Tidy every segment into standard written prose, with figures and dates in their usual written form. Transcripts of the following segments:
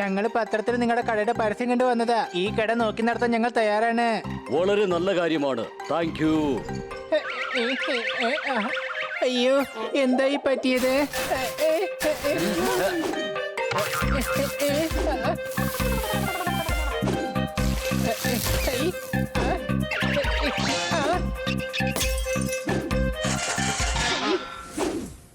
ഞങ്ങൾ പത്രത്തിൽ നിങ്ങളുടെ കടയുടെ പരസ്യം കണ്ടു വന്നതാ. ഈ കട നോക്കി നടത്താൻ ഞങ്ങൾ തയ്യാറാണ്. വളരെ നല്ല കാര്യമാണ്. Thank you. അയ്യോ, എന്തായി പറ്റിയത്?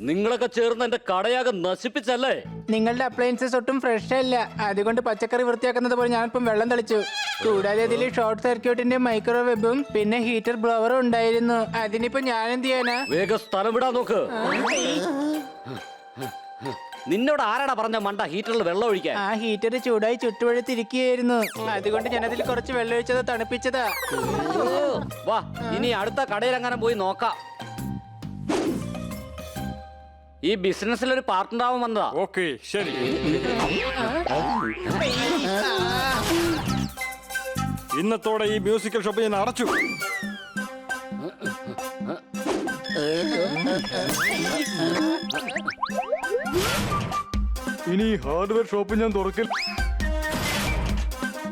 നിങ്ങളൊക്കെ ചേർന്ന് എന്റെ കടയാകെ നശിപ്പിച്ചല്ലേ? നിങ്ങളുടെ അപ്ലയൻസസ് ഒട്ടും ഫ്രഷ് അല്ല. അതുകൊണ്ട് പച്ചക്കറി വൃത്തിയാക്കുന്നത് പോലെ ഞാനിപ്പം വെള്ളം തളിച്ചു. കൂടാതെ ഇതിൽ ഷോർട്ട് സർക്യൂട്ടിന്റെ മൈക്രോവേവും പിന്നെ ഹീറ്റർ ബ്ലോവറും ഉണ്ടായിരുന്നു. അതിനിപ്പോ ഞാൻ എന്ത് ചെയ്യാനാ? വേഗം സ്ഥലം വിടാൻ നോക്ക്. നിന്നോട് ആരാടാ പറഞ്ഞ മണ്ട ഹീറ്ററിൽ വെള്ളം ഒഴിക്കാൻ? ആ ഹീറ്റർ ചൂടായി ചുട്ടുപഴുത്തിരിക്കുകയായിരുന്നു. അതുകൊണ്ട് ഞാൻ അതിൽ കുറച്ച് വെള്ളം ഒഴിച്ചത് തണുപ്പിച്ചതാ. വാ, ഇനി അടുത്ത കടയിലെങ്ങാനും പോയി നോക്കാം. ഈ ബിസിനസ്സിൽ ഒരു പാർട്ട്ണർ ആവാൻ വന്നതാ. ഓക്കെ, ശരി. ഇന്നത്തോടെ ഈ മ്യൂസിക്കൽ ഷോപ്പ് ഞാൻ അടച്ചു. ഇനി ഹാർഡ്വെയർ ഷോപ്പ് ഞാൻ തുറക്കില്ല.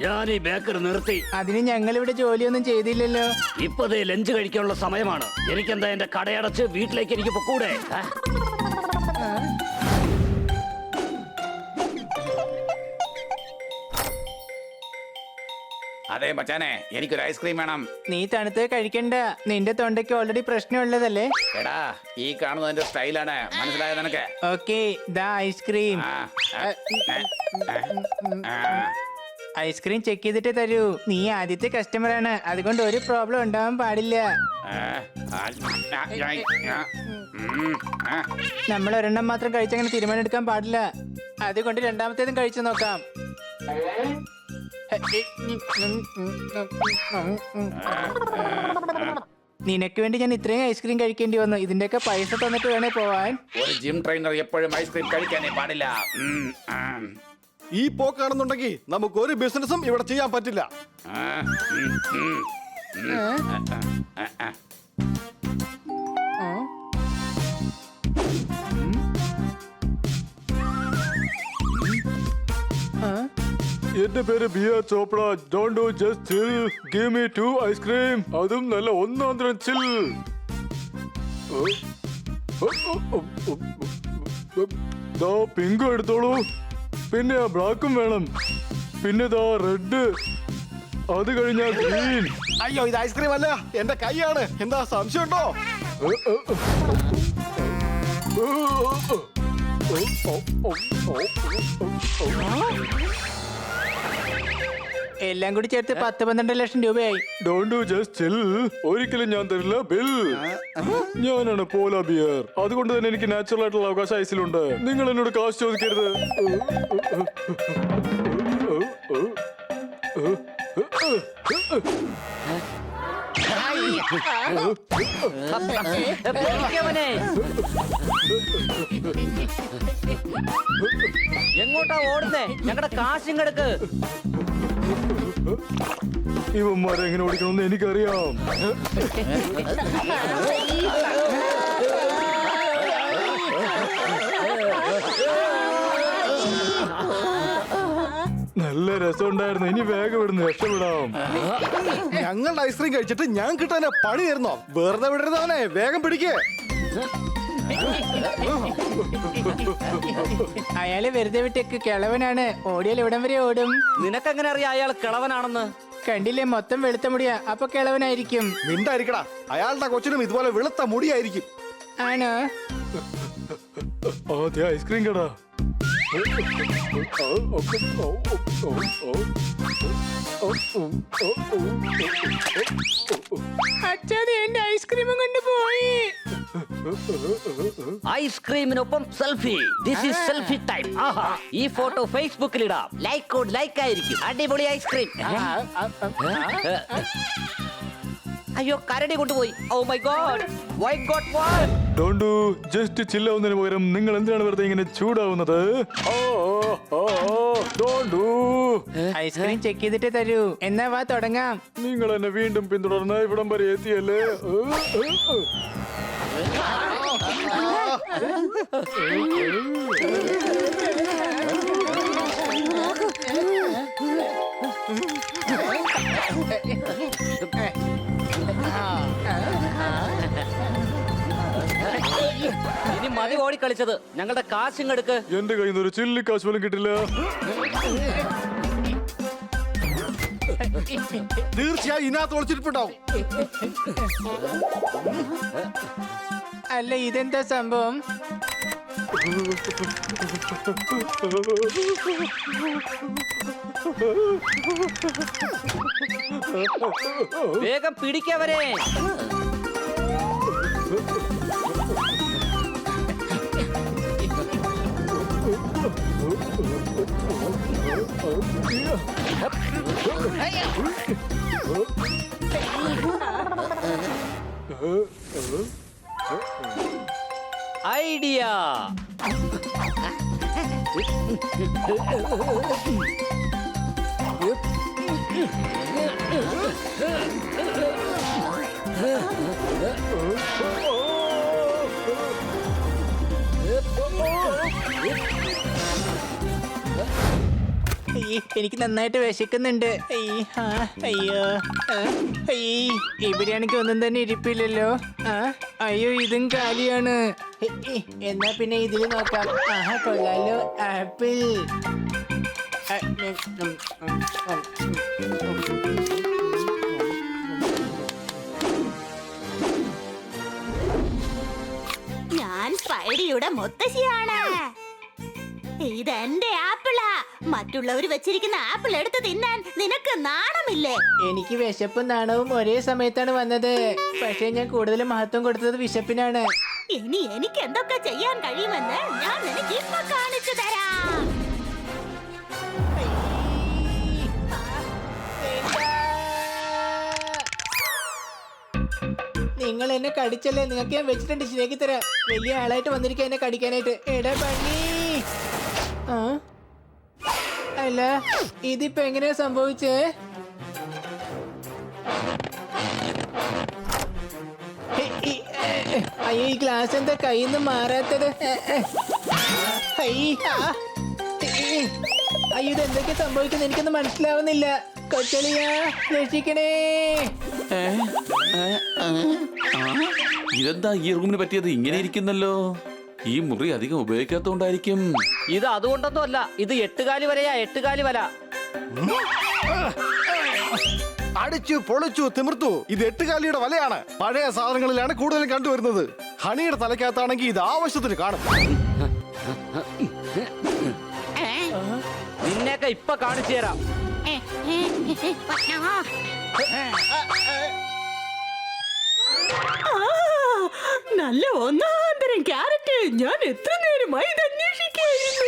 ഞാൻ ഈ ബേക്കറി നിർത്തി. അതിന് ഞങ്ങൾ ഇവിടെ ജോലിയൊന്നും ചെയ്തില്ലല്ലോ. ഇപ്പതേ ലഞ്ച് കഴിക്കാനുള്ള സമയമാണ്. എനിക്കെന്താ എന്റെ കടയടച്ച് വീട്ടിലേക്ക് എനിക്ക് പൊക്കൂടെ? അതെ മച്ചാനെ, എനിക്കൊരു ഐസ്ക്രീം വേണം. നീ തണുത്ത് കഴിക്കണ്ട. നിന്റെ തൊണ്ടയ്ക്ക് ഓൾറെഡി പ്രശ്നമുള്ളതല്ലേ. എടാ, ഈ കാണുന്നതിന്റെ സ്റ്റൈലാണ്, മനസ്സിലായത് നിനക്ക്? ഓക്കെ, ദാ ഐസ്ക്രീം. ഐസ്ക്രീം ചെക്ക് ചെയ്തിട്ട് തരൂ. നീ ആദ്യത്തെ കസ്റ്റമർ ആണ്, അതുകൊണ്ട് ഒരു പ്രോബ്ലം ഉണ്ടാവാൻ പാടില്ല. നമ്മൾ ഒരെണ്ണം മാത്രം കഴിച്ചങ്ങനെ തീരുമാനം എടുക്കാൻ പാടില്ല. അതുകൊണ്ട് രണ്ടാമത്തേതും കഴിച്ചു നോക്കാം. നിനക്ക് വേണ്ടി ഞാൻ ഇത്രയും ഐസ്ക്രീം കഴിക്കേണ്ടി വന്നു. ഇതിന്റെയൊക്കെ പൈസ തന്നിട്ട് വേണേ പോവാൻ. ഒരു ജിം ട്രെയിനർ എപ്പോഴും ഐസ്ക്രീം കഴിക്കാനേ പാടില്ല. ഈ പോക്കാണെന്നുണ്ടെങ്കിൽ നമുക്ക് ഒരു ബിസിനസ്സും ഇവിടെ ചെയ്യാൻ പറ്റില്ല. എന്റെ പേര് Bia Chopra. Don't do just chill. Give me 2 ice cream. അതും നല്ല ഒന്നാന്തരം ചിൽ. ദാ പിങ്ക് എടുത്തോളൂ. പിന്നെ ആ ബ്ലാക്കും വേണം. പിന്നെ ദാ റെഡ്. അത് കഴിഞ്ഞാൽ ഗ്രീൻ. അയ്യോ, ഇത് ഐസ്ക്രീം അല്ല, എന്റെ കൈയാണ്. എന്താ സംശയമുണ്ടോ? എല്ലാം കൂടി ചേർത്ത് 10-12 ലക്ഷം രൂപയായി. ഡോണ്ട് ഡു ജസ്റ്റ് ചിൽ. ഒരിക്കലും ഞാൻ തരില്ല ബിൽ. ഞാനാണ് പോല ബിയർ. അതുകൊണ്ട് തന്നെ എനിക്ക് നാച്ചുറൽ ആയിട്ടുള്ള അവകാശം ഐസിലുണ്ട്. നിങ്ങൾ എന്നോട് കാശ് ചോദിക്കരുത്. എങ്ങോട്ടാ ഓടുന്നേ? ഞങ്ങളുടെ കാശും കിടക്ക്. ഇവന്മാരെ എങ്ങനെ ഓടിക്കണമെന്ന് എനിക്കറിയാം. നല്ല രസമുണ്ടായിരുന്നു. ഇനി വേഗം ഇവിടുന്ന് രക്ഷപ്പെടാം. ഞങ്ങളുടെ ഐസ്ക്രീം കഴിച്ചിട്ട് ഞാൻ കിട്ടാനെ പണി തരുന്നോ? വെറുതെ വിടരുന്നവനെ, വേഗം പിടിക്കേ. അയാള് വെറുതെ വിട്ടേക്ക്. കിളവനാണ്. ഓടിയാൽ ഇവിടം വരെ ഓടും. നിനക്കെങ്ങനെ അറിയാം അയാൾ കിളവനാണെന്ന്? കണ്ടില്ലേ, മൊത്തം വെളുത്ത മുടിയാ. അപ്പൊ കിളവനായിരിക്കും. മിണ്ടായിരിക്കടാ. അയാളുടെ കൊച്ചിനും ഇതുപോലെ വെളുത്ത മുടിയായിരിക്കും. ആണോ? അതെ, ഐസ്ക്രീം കടാ. അച്ഛാ, എന്റെ ഐസ്ക്രീമും കൊണ്ട് പോയി. ഐസ്ക്രീമിനൊപ്പം selfie. This is selfie time. ആഹാ, ഈ ഫോട്ടോ ഫേസ്ബുക്കിൽ ഇടാം. ലൈക്ക് ആയിരിക്കും. അടിപൊളി ഐസ്ക്രീം. അയ്യോ, കരടി കൊണ്ടുപോയി. Oh my god, why god what? Don't do just chill ആവുന്നതിന് പകരം നിങ്ങൾ എന്തിനാണ് വെറുതെ ഇങ്ങനെ ചൂടാവുന്നത്? Don't do. ഐസ്ക്രീം ചെക്ക് ചെയ്തിട്ട് തരൂ. എന്നാ വാ, തുടങ്ങാം. നിങ്ങൾ എന്നെ വീണ്ടും പിന്തുടർന്ന് ഇവിടം വരെ എത്തിയല്ലേ? ഇനി മതി ഓടി കളിച്ചത്. ഞങ്ങളുടെ കാശും എടുക്ക്. എന്റെ കയ്യിൽ നിന്ന് ഒരു ചില്ലി കാശ് പോലും കിട്ടില്ല. തീർച്ചയായും ഇതിനകത്ത് ഒളിച്ചിട്ടുണ്ടാവും. അല്ല ഇതെന്താ സംഭവം? വേഗം പിടിക്കവരെ. ഐഡിയ. എനിക്ക് നന്നായിട്ട് വിശക്കുന്നുണ്ട്. അയ്യോ ഇവിടെയാണെങ്കിൽ ഒന്നും തന്നെ ഇരിപ്പില്ലല്ലോ. അയ്യോ ഇതും കാലിയാണ്. എന്നാ പിന്നെ ഇതില് നോക്കാം. കൊള്ളാലോ ആപ്പിൾ. ഞാൻ സ്പൈഡിയുടെ മുത്തശ്ശിയാണ്. ഇതെന്റെ ആപ്പിളാ. മറ്റുള്ളവർ വെച്ചിരിക്കുന്ന ആപ്പിൾ എടുത്ത് തിന്നാൻ നിനക്ക് നാണമില്ലേ? എനിക്ക് വിശപ്പും നാണവും ഒരേ സമയത്താണ് വന്നത്. പക്ഷെ ഞാൻ കൂടുതൽ മഹത്വം കൊടുത്തത് വിശപ്പിനാണ്. ഇനി എനിക്ക് എന്തൊക്കെ ചെയ്യാൻ കഴിയുമെന്ന് ഞാൻ നിനക്ക് ഇപ്പൊ കാണിച്ചു തരാം. നിങ്ങൾ എന്നെ കടിച്ചല്ലേ? നിങ്ങൾക്ക് ഞാൻ വെച്ചിട്ടുണ്ട്, ശരിയാക്കി തരാം. വലിയ ആളായിട്ട് വന്നിരിക്കുക എന്നെ കടിക്കാനായിട്ട്. എടാ പണി. അല്ല ഇതിപ്പോ എങ്ങനെയാ സംഭവിച്ചേ? അയ്യോ ഈ ഗ്ലാസ് എന്താ കയ്യിൽ നിന്ന് മാറാത്തത്? അയ്യോ ഇത് എന്തൊക്കെ സംഭവിക്കുന്നത് എനിക്കൊന്നും മനസ്സിലാവുന്നില്ല. കൊച്ചളിയാ രക്ഷിക്കണേ. ഇതെന്താ ഈ റൂമിന് പറ്റിയത്? ഇങ്ങനെ ഇരിക്കുന്നല്ലോ. ഈ മുറി അധികം ഉപയോഗിക്കാത്തോണ്ടായിരിക്കും. ഇത് അതുകൊണ്ടൊന്നും അല്ല. ഇത് 8 കാലി വലയാ, 8 കാലി വല. അടിച്ചു പൊളിച്ചു തിമിർത്തു. ഇത് 8 കാലിയുടെ വലയാണ്. പഴയ സാധനങ്ങളിലാണ് കൂടുതലും കണ്ടുവരുന്നത്. ഹണിയുടെ തലക്കകത്താണെങ്കിൽ ഇത് ആവശ്യത്തിന് കാണും. നിന്നെയൊക്കെ ഇപ്പൊ കാണിച്ചു തരാം. നല്ല ഒന്നാന്തരം ക്യാരറ്റ്. ഞാൻ എത്ര നേരമായി ഇത് അന്വേഷിക്കായിരുന്നു.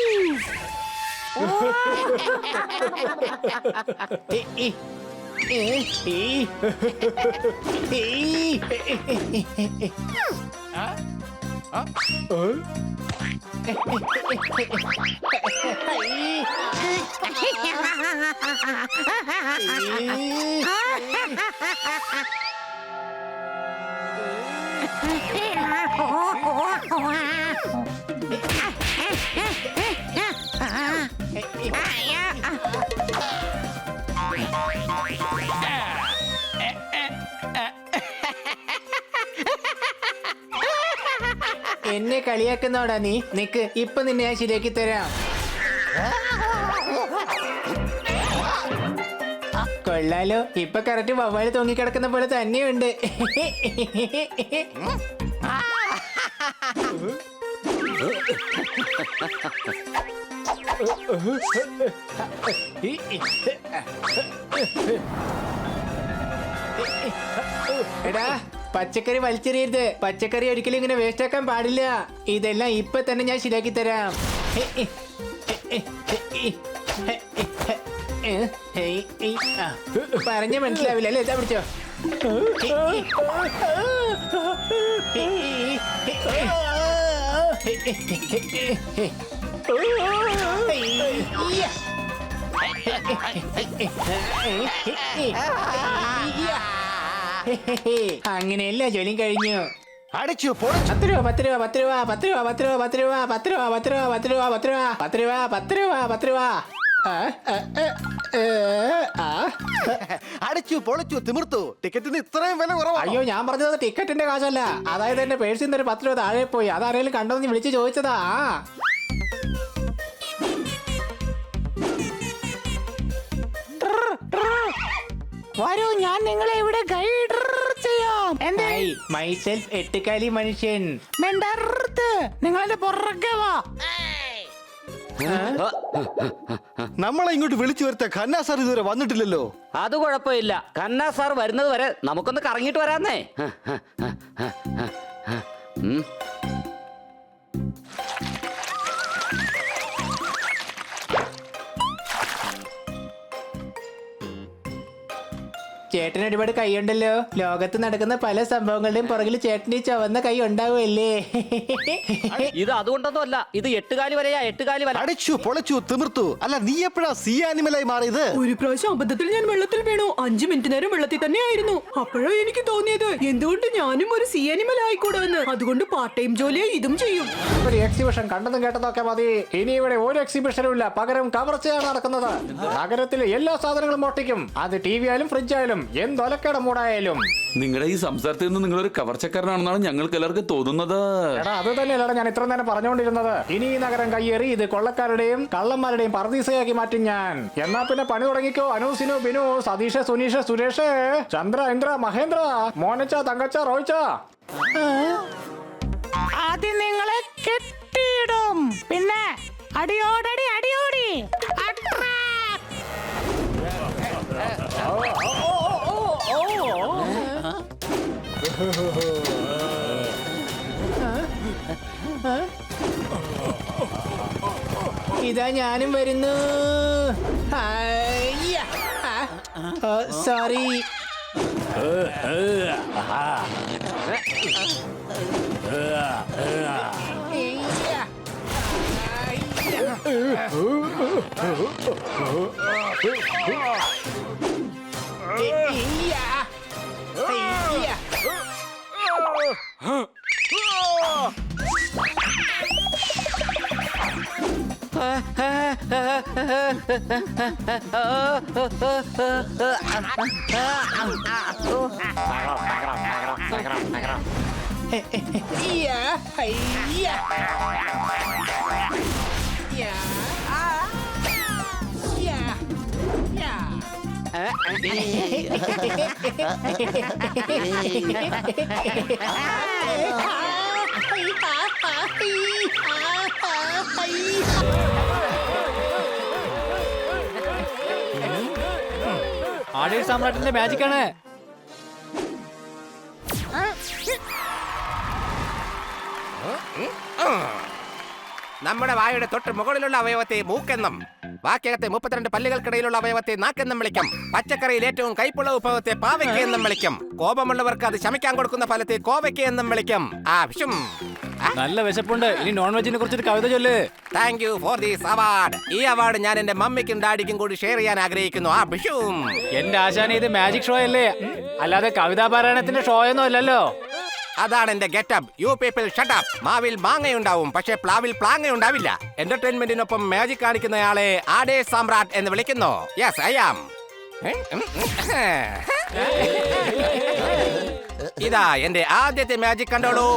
എന്നെ കളിയാക്കുന്നോടാ നീ? നിക്ക്, ഇപ്പൊ നിന്നെ ഞാൻ ശരിയാക്കി തരാം. കൊള്ളാലോ, ഇപ്പൊ കറക്റ്റ് വവ്വാല് തൂങ്ങിക്കിടക്കുന്ന പോലെ തന്നെയുണ്ട്. എടാ പച്ചക്കറി വലിച്ചെറിയരുത്. പച്ചക്കറി ഒരിക്കലും ഇങ്ങനെ വേസ്റ്റ് ആക്കാൻ പാടില്ല. ഇതെല്ലാം ഇപ്പൊ തന്നെ ഞാൻ ശരിയാക്കി തരാം. പറഞ്ഞ മനസ്സിലാവില്ല അല്ലേ? ഇതാ പിടിച്ചോ. അങ്ങനെയല്ല, ജോലിയും കഴിഞ്ഞു. അടിച്ചു പൊളിച്ചു. 10 രൂപ 10 രൂപ 10 രൂപ 10 രൂപ 10 രൂപ 10 രൂപ 10 രൂപ 10 രൂപ 10 രൂപ 10 രൂപ 10 രൂപ 10 രൂപ 10 രൂപ 10 രൂപ അടിച്ചു പൊളിച്ചു തിമിർത്തു ടിക്കറ്റിന് ഇത്രയും വില കുറവാണ്. അയ്യോ, ഞാൻ പറഞ്ഞത് ടിക്കറ്റിന്റെ കാശല്ല. അതായത് എന്റെ പേഴ്സിൽ നിന്ന് ഒരു 10 രൂപ താഴെ പോയി. അതാരെങ്കിലും കണ്ടോന്ന് വിളിച്ച് ചോദിച്ചതാ. വരൂ, ഞാൻ നിങ്ങളെ ഇവിടെ ഗൈഡ് ചെയ്യാം. മൈസെൽഫ് എട്ടുകാലി മനുഷ്യൻ. നിങ്ങളെ പുറകെ വാ. നമ്മളെ ഇങ്ങോട്ട് വിളിച്ചു വരുത്ത ഖന്ന സാർ ഇതുവരെ വന്നിട്ടില്ലല്ലോ. അത് കുഴപ്പമില്ല, ഖന്ന സാർ വരുന്നത് വരെ നമുക്കൊന്ന് കറങ്ങിയിട്ട് വരാന്നേ. ഉം. ചേട്ടന് ഒരുപാട് കൈയുണ്ടല്ലോ. ലോകത്ത് നടക്കുന്ന പല സംഭവങ്ങളുടെയും പുറകിൽ ചേട്ടന് ഈ ചുവന്ന കൈ ഉണ്ടാവുമല്ലേ? ഇത് അതുകൊണ്ടൊന്നും അല്ല, ഇത് 8 കാലി വരെയാ, 8 കാലി വരെ. അടിച്ചു പൊളിച്ചു തിമിർത്തു. അല്ല, നീ എപ്പോഴാ സീ ആനിമലായി മാറിയത്? ഒരു പ്രാവശ്യം അബദ്ധത്തിൽ ഞാൻ വെള്ളത്തിൽ വീണു. 5 മിനിറ്റ് നേരം വെള്ളത്തിൽ തന്നെയായിരുന്നു. അപ്പോഴാ എനിക്ക് തോന്നിയത് എന്തുകൊണ്ട് ഞാനും ഒരു സീ ആനിമൽ ആയിക്കൂടാന്ന്. അതുകൊണ്ട് പാർട്ട് ടൈം ജോലിയായി ഇതും ചെയ്യും. ഒരു എക്സിബിഷൻ കണ്ടതും കേട്ടതൊക്കെ മതി. ഇനി ഇവിടെ ഒരു എക്സിബിഷനും ഇല്ല, പകരം കവർച്ചയാണ് നടക്കുന്നത്. നഗരത്തിലെ എല്ലാ സാധനങ്ങളും മോഷ്ടിക്കും. അത് ടി വി ആയാലും ഫ്രിഡ്ജ് ആയാലും എന്തൊലക്കട മൂടായാലും. നിങ്ങളുടെ ഈ സംസാരത്തിൽ നിന്ന് നിങ്ങളൊരു കവർച്ചക്കാരനാണെന്നാണ് ഞങ്ങൾക്ക് എല്ലാവർക്കും തോന്നുന്നത്. എടാ, അത് തന്നെയല്ലടാ ഞാൻ ഇത്ര നേരം പറഞ്ഞുകൊണ്ടിരുന്നത്. ഇനി ഈ നഗരം കയ്യേറി ഇത് കൊള്ളക്കാരുടെയും കള്ളന്മാരുടെയും പർദീസയാക്കി മാറ്റും ഞാൻ. എന്നാ പിന്നെ പണി തുടങ്ങിക്കോ. അനു, സിനു, ബിനു, സതീഷ്, സുനീഷ്, സുരേഷ്, ചന്ദ്ര, ഇന്ദ്ര, മഹേന്ദ്ര, മോനച്ച, തങ്കച്ച, റോയിച്ച. ആദ്യം നിങ്ങളെ കെട്ടിയിടും, പിന്നെ അടിയോടടി അടിയോടി. ഇതാ ഞാനും വരുന്നു. സോറി. ആടേ സാമ്രാട്ടിന്റെ മാജിക് ആണ്. നമ്മുടെ വായുടെ തൊട്ട് മുകളിലുള്ള അവയവത്തെ മൂക്കെന്നും ബാക്കിയകത്തെ 32 പല്ലുകൾക്കിടയിലുള്ള അവയവത്തെ നാക്കെന്നും വിളിക്കും. പച്ചക്കറിയിൽ ഏറ്റവും കൈപ്പുള്ള വിഭവത്തെ പാവയ്ക്ക എന്നും വിളിക്കും. കോപമുള്ളവർക്ക് അത് ശമിക്കാൻ കൊടുക്കുന്ന ഫലത്തെ കോവയ്ക്ക എന്നും വിളിക്കും. നല്ല വിശപ്പുണ്ട്. ഇനി നോൺ വെജിനെ കുറിച്ചൊരു കവിത ചൊല്ല്. Thank you for this award. ഈ അവാർഡ് ഞാൻ എന്റെ മമ്മിക്കും ഡാഡിക്കും കൂടി ഷെയർ ചെയ്യാൻ ആഗ്രഹിക്കുന്നു. എന്റെ ആശാനെ, ഇത് മാജിക് ഷോ അല്ലേ, അല്ലാതെ കവിതാ പാരായണത്തിന്റെ ഷോ ഒന്നും അല്ലല്ലോ. അതാണ് എന്റെ getup. You people shut up. മാവിൽ മാങ്ങയുണ്ടാവും, പക്ഷെ പ്ലാവിൽ പ്ലാങ്ങയുണ്ടാവില്ല. എന്റർടൈൻമെന്റിനൊപ്പം മാജിക് കാണിക്കുന്നയാളെ ആടേ സാമ്രാട്ട് എന്ന് വിളിക്കുന്നു. Yes, I am. ഇതാ എന്റെ ആദ്യത്തെ മാജിക് കണ്ടോളൂ.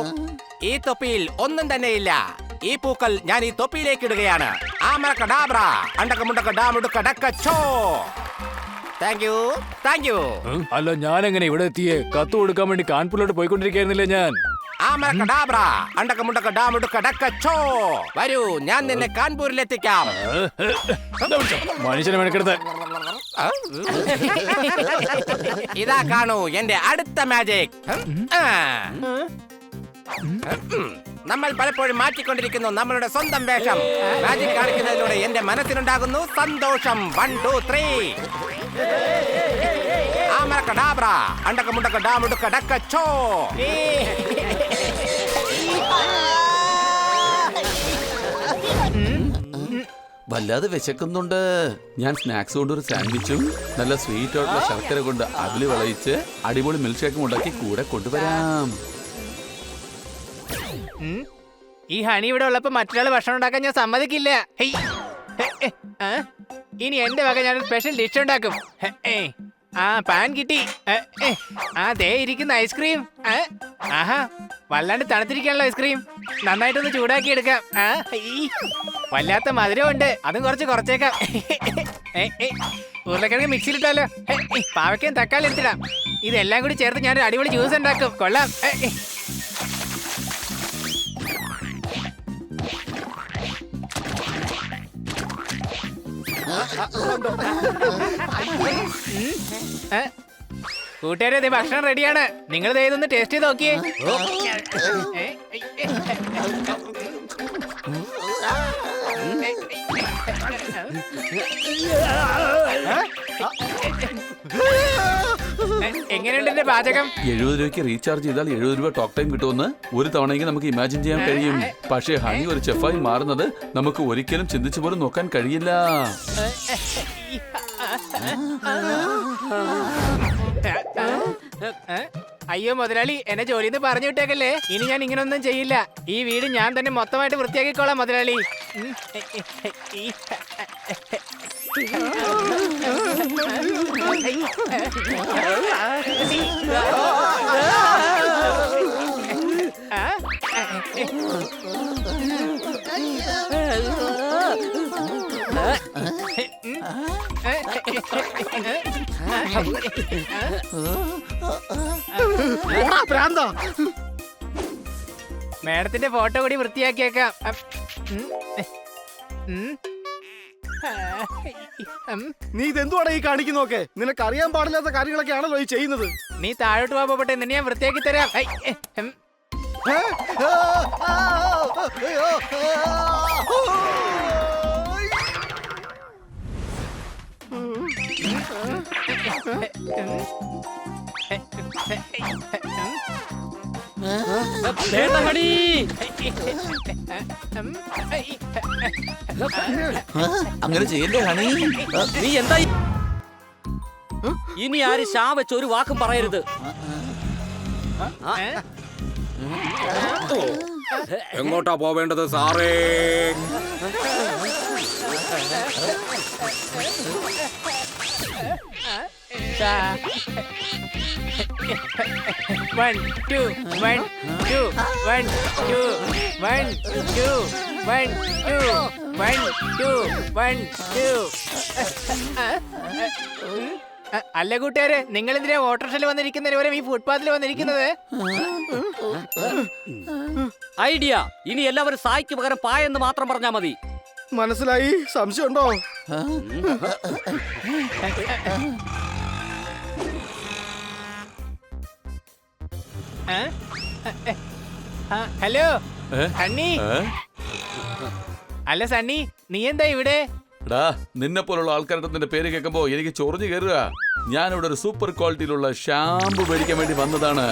ഈ തൊപ്പിയിൽ ഒന്നും തന്നെയില്ല. ഈ പൂക്കൾ ഞാൻ ഈ തൊപ്പിയിലേക്ക് ഇടുകയാണ്. ആമറക്കഡാബ്ര, അണ്ടക്കമുണ്ടക്കഡാമുടുക്കടക്കച്ചോ. Thank you, thank you. അല്ല, ഞാൻ എങ്ങനെ ഇവിടെ എത്തിയേ? കത്ത് കൊടുക്കാൻ വേണ്ടി കാൺപൂരിലോട്ട് പോയിക്കൊണ്ടിരിക്കുകയായിരുന്നില്ലേ ഞാൻ. ആമറക്കഡാബ്ര, അണ്ടക്കമുണ്ടക്കഡാമുടുക്കടക്കച്ചോ. വരൂ, ഞാൻ നിന്നെ കാൺപൂരിലെത്തിക്കാം. മനുഷ്യനെ മെനക്കെടുത്ത്. ഇതാ കാണൂ എന്റെ അടുത്ത മാജിക്. നമ്മൾ പലപ്പോഴും മാറ്റിക്കൊണ്ടിരിക്കുന്നു നമ്മളുടെ സ്വന്തം വേഷം. മാജിക് കാണിക്കുന്നതിലൂടെ എന്റെ മനസ്സിനുണ്ടാകുന്നു സന്തോഷം. 1 2 3. ആമറക്കഡാബ്ര, അണ്ടക്കമുണ്ടക്കഡാമുടുക്കടക്കച്ചോ. വല്ലാതെ വിശക്കുന്നുണ്ട്. ഞാൻ സ്നാക്സ് കൊണ്ട് ഒരു സാൻഡ്വിച്ചും നല്ല സ്വീറ്റ് ആയിട്ടുള്ള ശർക്കര കൊണ്ട് അവില് വിളയിച്ച് അടിപൊളി മിൽക്ക് ഷേക്കും ഉണ്ടാക്കി കൂടെ കൊണ്ടുവരാം. ഈ ഹണി ഇവിടെ ഉള്ളപ്പോ മറ്റൊരാൾ ഭക്ഷണം ഉണ്ടാക്കാൻ ഞാൻ സമ്മതിക്കില്ല. ഇനി എന്റെ വക ഞാൻ സ്പെഷ്യൽ ഡിഷ് ഉണ്ടാക്കും. ആ പാൻ കിട്ടി. ആ ദേ ഇരിക്കുന്ന ഐസ്ക്രീം. ആഹാ വല്ലാണ്ട് തണുത്തിരിക്കാനുള്ള ഐസ്ക്രീം. നന്നായിട്ടൊന്ന് ചൂടാക്കി എടുക്കാം. വല്ലാത്ത മധുരമുണ്ട്, അതും കുറച്ചേക്കാം. ഉരുളക്കിഴങ്ങ് മിക്സിയിലിട്ടാലോ? പാവയ്ക്കും തക്കാളി എടുത്തിടാം. ഇതെല്ലാം കൂടി ചേർത്ത് ഞാനൊരു അടിപൊളി ജ്യൂസ് ഉണ്ടാക്കും. കൊള്ളാം. കൂട്ടുകാരെ ദേ ഭക്ഷണം റെഡിയാണ്. നിങ്ങൾ ദേ ഇതൊന്ന് ടേസ്റ്റ് ചെയ്ത് നോക്കിയേ. എങ്ങനെയുണ്ട് എന്റെ പാചകം? 70 രൂപയ്ക്ക് റീചാർജ് ചെയ്താൽ 70 രൂപ ടോക്ക് ടൈം കിട്ടുമെന്ന് ഒരു തവണയെങ്കിൽ നമുക്ക് ഇമാജിൻ ചെയ്യാൻ കഴിയും. പക്ഷേ ഹണി ഒരു ചെഫായി മാറുന്നത് നമുക്ക് ഒരിക്കലും ചിന്തിച്ചു പോലും നോക്കാൻ കഴിയില്ല. അയ്യോ മുതലാളി, എന്നെ ജോലിന്ന് പറഞ്ഞു വിട്ടേക്കല്ലേ. ഇനി ഞാൻ ഇങ്ങനൊന്നും ചെയ്യില്ല. ഈ വീട് ഞാൻ തന്നെ മൊത്തമായിട്ട് വൃത്തിയാക്കിക്കോളാം മുതലാളി. മാഡത്തിന്റെ ഫോട്ടോ കൂടി വൃത്തിയാക്കിയേക്കാം. നീ ഇതെന്തുവാണ് ഈ കാണിക്കുന്നൊക്കെ? നിനക്ക് അറിയാൻ പാടില്ലാത്ത കാര്യങ്ങളൊക്കെയാണല്ലോ ഈ ചെയ്യുന്നത്. നീ താഴോട്ട് പോകട്ടെ, നിന്നെ ഞാൻ വൃത്തിയാക്കി തരാം. അങ്ങനെ ചെയ്യല്ലേ ഹണി. നീ എന്താ ഇനി ആര് ഷാ വെച്ച് ഒരു വാക്കും പറയരുത്. എങ്ങോട്ടാ പോവേണ്ടത് സാറേ? One, two, one, two, one, two, one, two, one, two, one, two, one, two. അല്ല കൂട്ടുകാരെ, നിങ്ങൾ എന്തിനാ ഓട്ടോറിക്ഷയിൽ വന്നിരിക്കുന്നതിന് പകരം ഈ ഫുട്പാത്തിൽ വന്നിരിക്കുന്നത്? ഐഡിയ. ഇനി എല്ലാവരും സായിക്ക് പകരം പായെന്ന് മാത്രം പറഞ്ഞാ മതി. മനസ്സിലായി? സംശയമുണ്ടോ? ഹലോ സണ്ണി. അല്ല സണ്ണി, നീ എന്താ ഇവിടെ? നിന്നെ പോലുള്ള ആൾക്കാരുടെ നിന്റെ പേര് കേൾക്കുമ്പോ എനിക്ക് ചൊറിഞ്ഞു കയറുക. ഞാനിവിടെ ഒരു സൂപ്പർ ക്വാളിറ്റിയിലുള്ള ഷാമ്പു മേടിക്കാൻ വേണ്ടി വന്നതാണ്.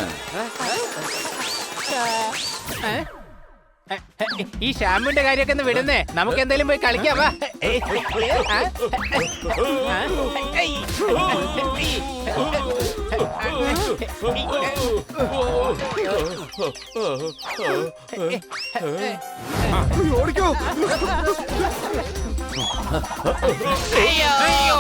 ഈ ഷാമ്പുവിന്റെ കാര്യമൊക്കെ ഒന്ന് വിടുന്നേ, നമുക്ക് എന്തായാലും പോയി കളിക്കാം. വാ. ഓടിക്കോ. അയ്യോ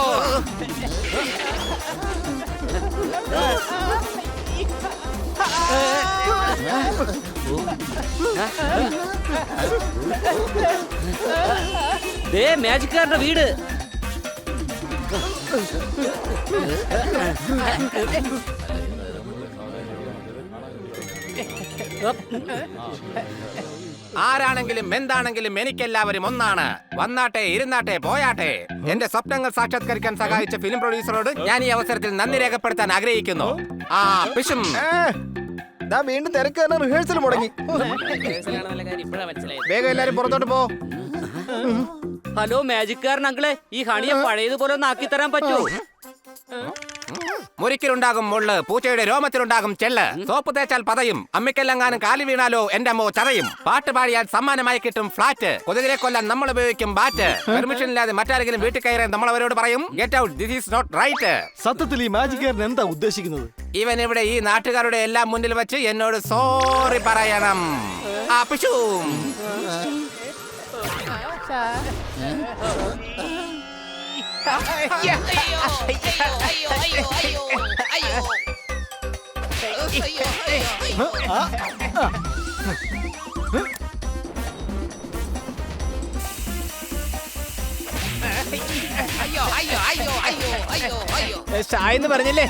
ദേ മാജിക്കാരന്റെ വീട്. ആരാണെങ്കിലും എന്താണെങ്കിലും എനിക്കെല്ലാവരും ഒന്നാണ്. വന്നാട്ടെ, ഇരുന്നാട്ടെ, പോയാട്ടെ. എന്റെ സ്വപ്നങ്ങൾ സാക്ഷാത്കരിക്കാൻ സഹായിച്ച ഫിലിം പ്രൊഡ്യൂസറോട് ഞാൻ ഈ അവസരത്തിൽ നന്ദി രേഖപ്പെടുത്താൻ ആഗ്രഹിക്കുന്നു. ആ പിഷും വീണ്ടും തിരക്ക് തന്നെ റിഹേഴ്സൽ മുടങ്ങി. വേഗം എല്ലാരും പുറത്തോട്ട് പോ. ഹലോ മാജിക്കാരൻ അങ്കിളെ, ഈ ഹണിയെ പഴയതുപോലെ ഒന്ന് ആക്കി തരാൻ പറ്റുമോ? മുരിക്കിലുണ്ടാകും മുള്ള്, പൂച്ചയുടെ രോമത്തിലുണ്ടാകും ചെള്ള്. സോപ്പ് തേച്ചാൽ പതയും, അമ്മിക്കെല്ലെങ്ങാനും കാലി വീണാലോ എന്റെ അമ്മ ചതയും. പാട്ട് പാടിയാൽ സമ്മാനമായി കിട്ടും ഫ്ലാറ്റ്. കൊതുകിനെ കൊല്ലാൻ നമ്മൾ ഉപയോഗിക്കും ബാറ്റ്. പെർമിഷൻ ഇല്ലാതെ മറ്റാരെങ്കിലും വീട്ടിൽ കയറാൻ നമ്മൾ അവരോട് പറയും get out, this is not right. സത്യത്തിൽ ഈ മാജിക്കാരൻ എന്താ ഉദ്ദേശിക്കുന്നത്? ഇവൻ ഇവിടെ ഈ നാട്ടുകാരുടെ എല്ലാം മുന്നിൽ വെച്ച് എന്നോട് സോറി പറയണം. ആ പിഷു ചായ എന്ന് പറഞ്ഞില്ലേ?